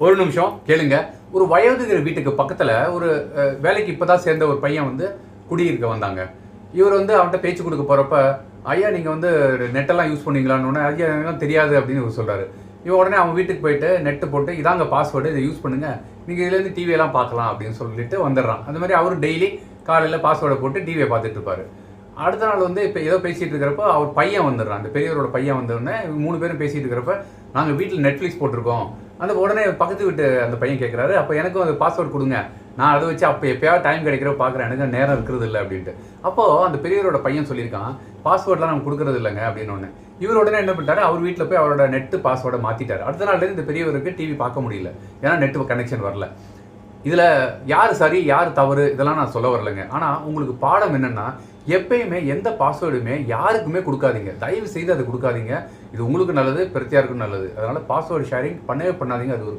ஒரு நிமிஷம் கேளுங்க. ஒரு வயோதிகர் வீட்டுக்கு பக்கத்தில் ஒரு வேலைக்கு இப்போ தான் சேர்ந்த ஒரு பையன் வந்து குடியிருக்க வந்தாங்க. இவர் வந்து அவன்கிட்ட பேச்சு கொடுக்க போகிறப்ப, ஐயா நீங்கள் வந்து நெட்டெல்லாம் யூஸ் பண்ணுவீங்களான்னு, ஐயா எனக்கு தெரியாது அப்படின்னு இவர் சொல்கிறாரு. இவன் உடனே அவன் வீட்டுக்கு போயிட்டு நெட்டு போட்டு இதாங்க பாஸ்வேர்டு, இதை யூஸ் பண்ணுங்கள், நீங்கள் இதுலேருந்து டிவியெல்லாம் பார்க்கலாம் அப்படின்னு சொல்லிட்டு வந்துடுறான். அந்த மாதிரி அவரும் டெய்லி காலையில் பாஸ்வேர்டை போட்டு டிவியை பார்த்துட்டு இருப்பார். அடுத்த நாள் வந்து இப்போ ஏதோ பேசிகிட்டு இருக்கிறப்ப அவர் பையன் வந்துடுறான். அந்த பெரியவரோட பையன் வந்தோடனே 3 பேரும் பேசிகிட்டு இருக்கிறப்ப, நாங்கள் வீட்டில் நெட்ஃப்ளிக்ஸ் போட்டிருக்கோம். அந்த உடனே பக்கத்து வீட்டு அந்த பையன் கேட்குறாரு, அப்போ எனக்கும் அந்த பாஸ்வேர்டு கொடுங்க, நான் அதை வச்சு அப்போ எப்போயாவது டைம் கிடைக்கிறப்ப பார்க்குறேன், எனக்கு நேரம் இருக்கிறது இல்லை அப்படின்ட்டு. அப்போது அந்த பெரியவரோட பையன் சொல்லியிருக்கான், பாஸ்வேர்டெலாம் நம்ம கொடுக்குறது இல்லைங்க அப்படின்னு ஒன்று. இவர் உடனே என்ன பண்ணிட்டாரு, அவர் வீட்டில் போய் அவரோட நெட்டு பாஸ்வேர்டை மாற்றிட்டார். அடுத்த நாள்லேருந்து இந்த பெரியவருக்கு டிவி பார்க்க முடியல, ஏன்னா நெட்டு கனெக்ஷன் வரல. இதில் யார் சரி யார் தவறு இதெல்லாம் நான் சொல்ல வரலைங்க. ஆனால் உங்களுக்கு பாடம் என்னென்னா, எப்பயுமே எந்த பாஸ்வேர்டுமே யாருக்குமே கொடுக்காதீங்க. தயவு செய்து அதை கொடுக்காதீங்க. இது உங்களுக்கு நல்லது, பிரத்தியாருக்கும் நல்லது. அதனால் பாஸ்வேர்டு ஷேரிங் பண்ணவே பண்ணாதீங்க. அது ஒரு